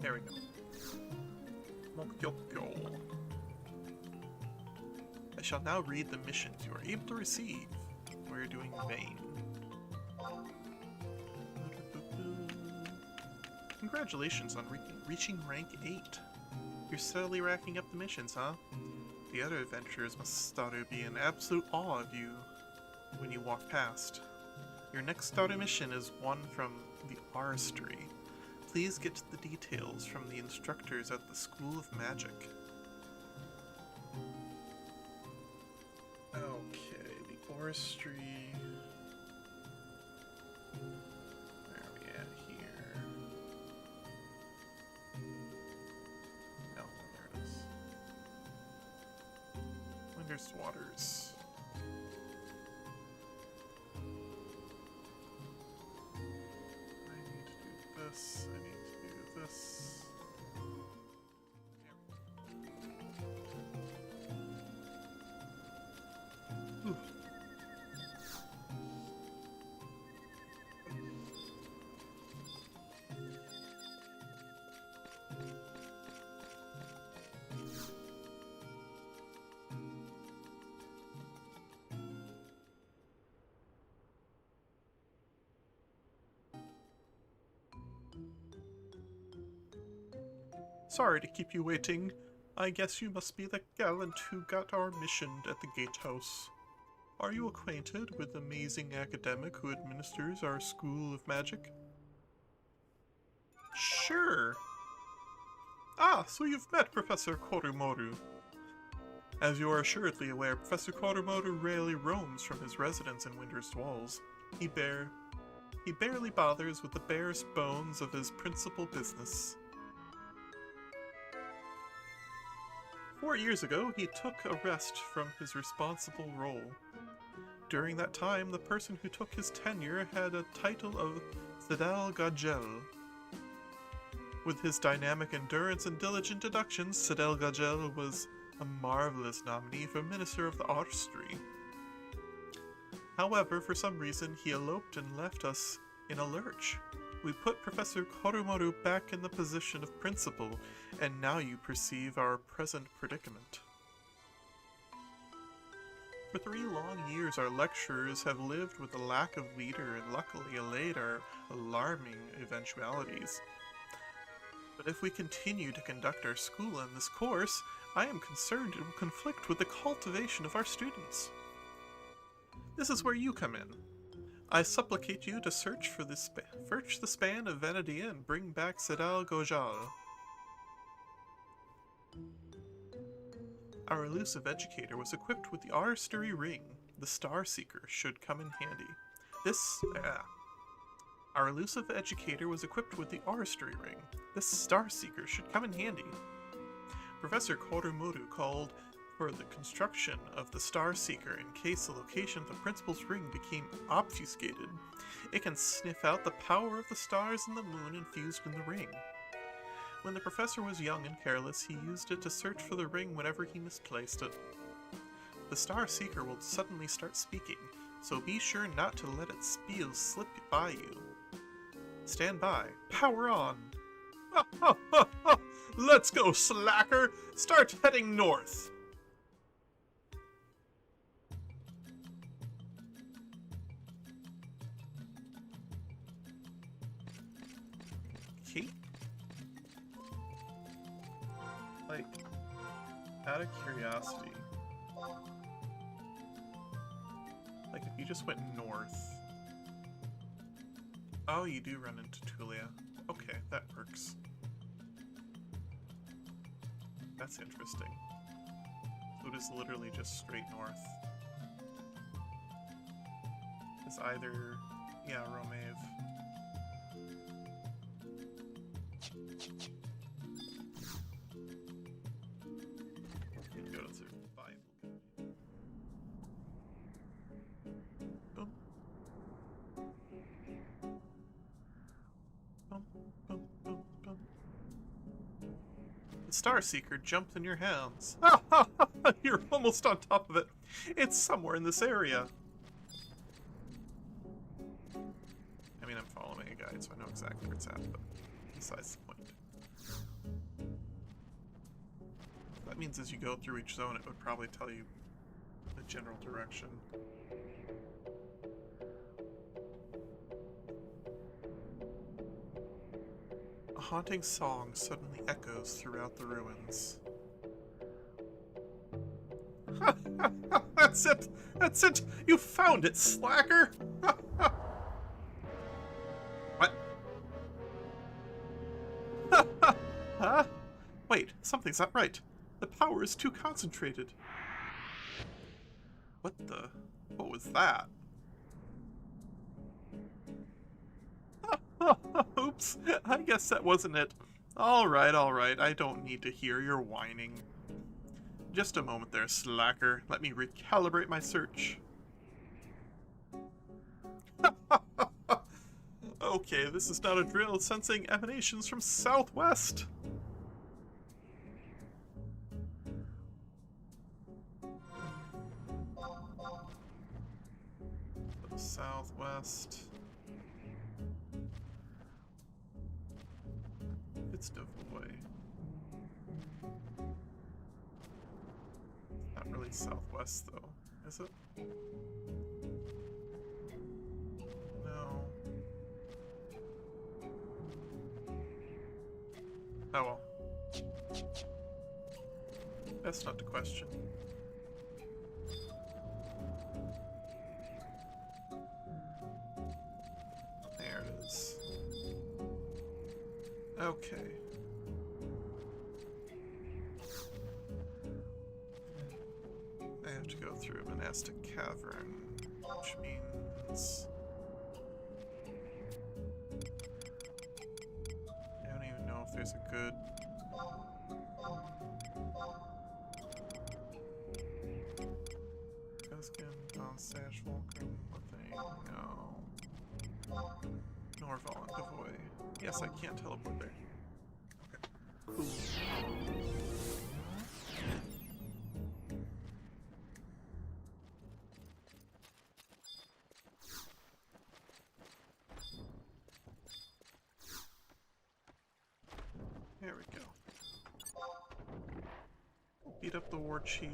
There we go. Mokyokyo. I shall now read the missions you are able to receive. We're doing Maine. Congratulations on reaching rank 8. You're steadily racking up the missions, huh? The other adventurers must starter be in absolute awe of you when you walk past. Your next starter mission is one from the Aristry. Please get the details from the instructors at the School of Magic. Okay, the Aristry. Where are we at here? No, there it is. Windurst Waters. I need to do this. I need to do this. Ooh. Sorry to keep you waiting. I guess you must be the gallant who got our mission at the gatehouse. Are you acquainted with the amazing academic who administers our School of Magic? Sure. Ah, so you've met Professor Korumoru. As you are assuredly aware, Professor Korumoru rarely roams from his residence in Windurst Walls. He barely bothers with the barest bones of his principal business. 4 years ago, he took a rest from his responsible role. During that time, the person who took his tenure had a title of Cedal Gagel. With his dynamic endurance and diligent deductions, Cedal Gagel was a marvelous nominee for Minister of the Aristry. However, for some reason, he eloped and left us in a lurch. We put Professor Korumoru back in the position of principal, and now you perceive our present predicament. For 3 long years, our lecturers have lived with a lack of leader and luckily allayed our alarming eventualities. But if we continue to conduct our school in this course, I am concerned it will conflict with the cultivation of our students. This is where you come in. I supplicate you to search the span of Venadia and bring back Cedal Gojal. Our elusive educator was equipped with the Aristry ring. The Star Seeker should come in handy. Our elusive educator was equipped with the Aristry ring. This Star Seeker should come in handy. Professor Korumoru called for the construction of the Star Seeker in case the location of the principal's ring became obfuscated. It can sniff out the power of the stars and the moon infused in the ring. When the professor was young and careless, he used it to search for the ring whenever he misplaced it. The Star Seeker will suddenly start speaking, so be sure not to let its spiel slip by you. Stand by. Power on! Let's go, slacker! Start heading north! Okay. Like, out of curiosity, like if you just went north, oh, you do run into Tulia. Okay, that works. That's interesting. So it is literally just straight north. It's either, yeah, Romave. Go to survival. Boom. Boom, boom, boom, boom. The Star Seeker jumped in your hands. You're almost on top of it. It's somewhere in this area. I mean, I'm following a guide, so I know exactly where it's at, but besides the point. means as you go through each zone, it would probably tell you the general direction. A haunting song suddenly echoes throughout the ruins. That's it! That's it! You found it, slacker! What? Huh? Wait, something's not right. The power is too concentrated. What the? What was that? Oops, I guess that wasn't it. Alright, I don't need to hear your whining. Just a moment there, slacker. Let me recalibrate my search. Okay, this is not a drill, sensing emanations from southwest. Southwest. It's devoid. Not really southwest though, is it? No. Oh well. That's not the question. There it is. Okay. I have to go through a monastic cavern, which means I don't even know if there's a good Sash Vulcan, no. Norval and Devoy. Yes, I can't teleport there. Okay. Cool. There we go. Beat up the war chief.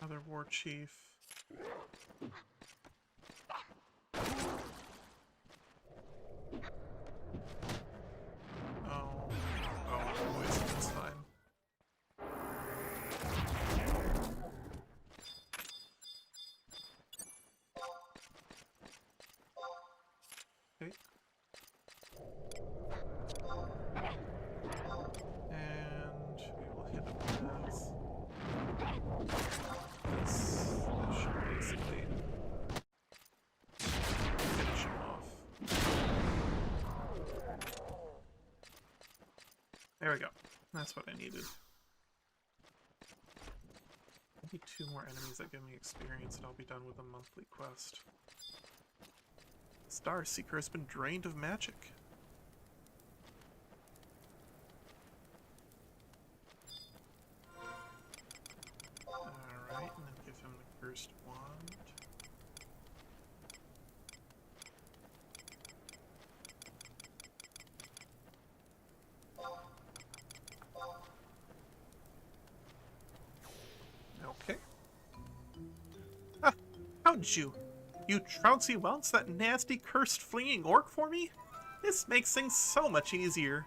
Another war chief. Oh, poison, that's fine. Okay. And we will hit him with this. This should basically finish him off. There we go. That's what I needed. Maybe 2 more enemies that give me experience and I'll be done with the monthly quest. Star Seeker has been drained of magic. Alright, and then give him the cursed wand. Okay. Ah, how'd you? You trouncy welts that nasty cursed fleeing orc for me? This makes things so much easier.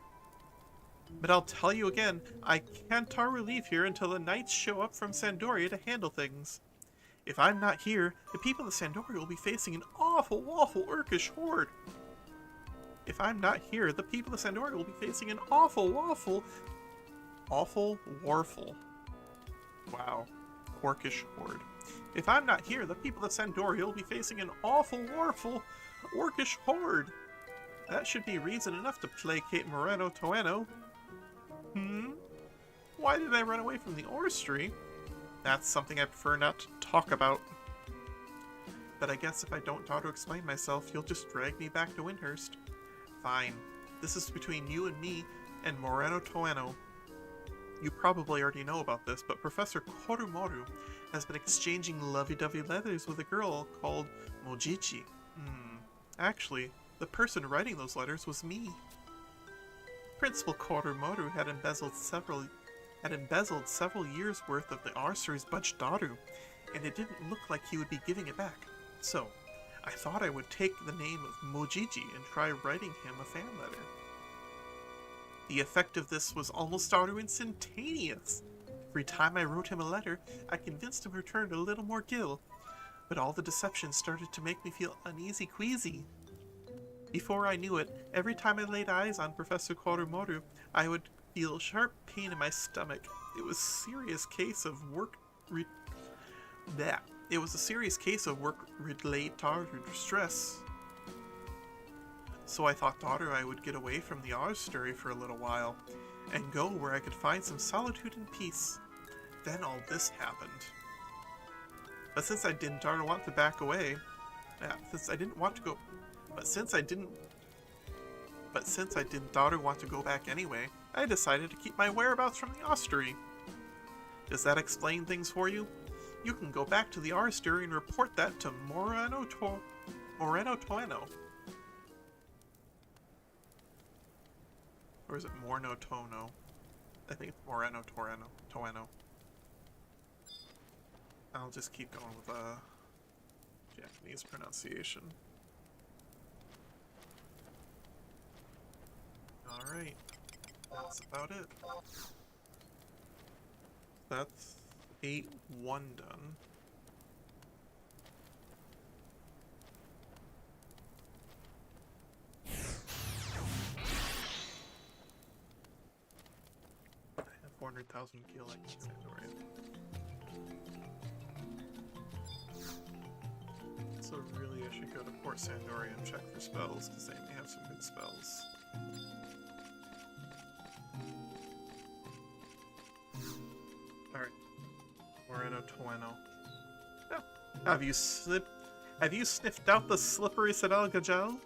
But I'll tell you again, I can't leave here until the knights show up from Sandoria to handle things. If I'm not here, the people of Sandoria will be facing an awful orcish horde. If I'm not here, the people of Sandoria will be facing an awful warful. Wow. Orcish horde. If I'm not here, the people of Sandoria will be facing an awful warful orcish horde. That should be reason enough to placate Moreno Toeno. Why did I run away from the Orstry? That's something I prefer not to talk about. But I guess if I don't dare to explain myself, you'll just drag me back to Windurst. Fine. This is between you and me and Moreno Toeno. You probably already know about this, but Professor Korumoru has been exchanging lovey-dovey letters with a girl called Mojichi. Actually, the person writing those letters was me. Principal Korumoru had embezzled several years' worth of the Arcery's Budge-Daru, and it didn't look like he would be giving it back. So, I thought I would take the name of Mojichi and try writing him a fan letter. The effect of this was almost instantaneous. Every time I wrote him a letter, I convinced him to return a little more gil, but all the deception started to make me feel uneasy-queasy. Before I knew it, every time I laid eyes on Professor Korumoru, I would feel sharp pain in my stomach. It was a serious case of work-related stress. So I thought I would get away from the Arstory for a little while, and go where I could find some solitude and peace. Then all this happened. But since I didn't want to back away, since I didn't want to go back anyway, I decided to keep my whereabouts from the Arstory. Does that explain things for you? You can go back to the Arstory and report that to Moreno Toeno. Or is it Moreno Tono? I think it's Moreno Toeno. I'll just keep going with Japanese pronunciation. Alright, that's about it. That's 8-1 done. I have 400,000 gil I can send away. So really I should go to Port Sandoria and check for spells, because they may have some good spells. Alright. Moreno Toeno. Oh. Have you sniffed out the slippery Sedalga gel?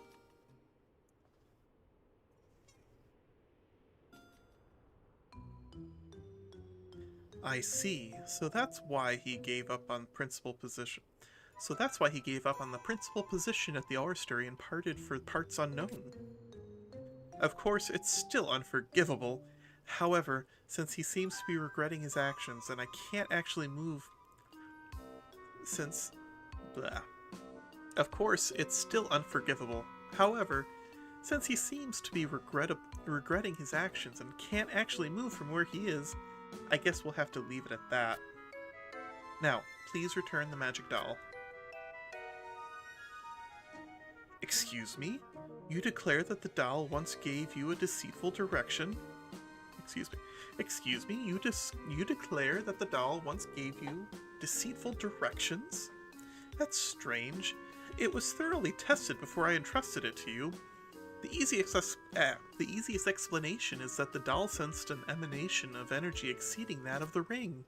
I see. So that's why he gave up on principal position. at the Arstory and parted for parts unknown. Of course, it's still unforgivable. However, since he seems to be regretting his actions, and I can't actually move since... blah. Of course, it's still unforgivable. However, since he seems to be regretting his actions and can't actually move from where he is, I guess we'll have to leave it at that. Now, please return the magic doll. Excuse me? You declare that the doll once gave you a deceitful direction? Excuse me, you declare that the doll once gave you deceitful directions? That's strange. It was thoroughly tested before I entrusted it to you. The easiest explanation is that the doll sensed an emanation of energy exceeding that of the ring.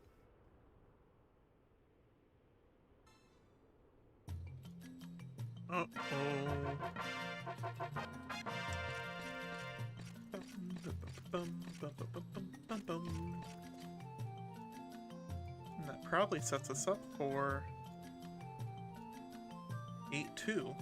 And that probably sets us up for 8-2.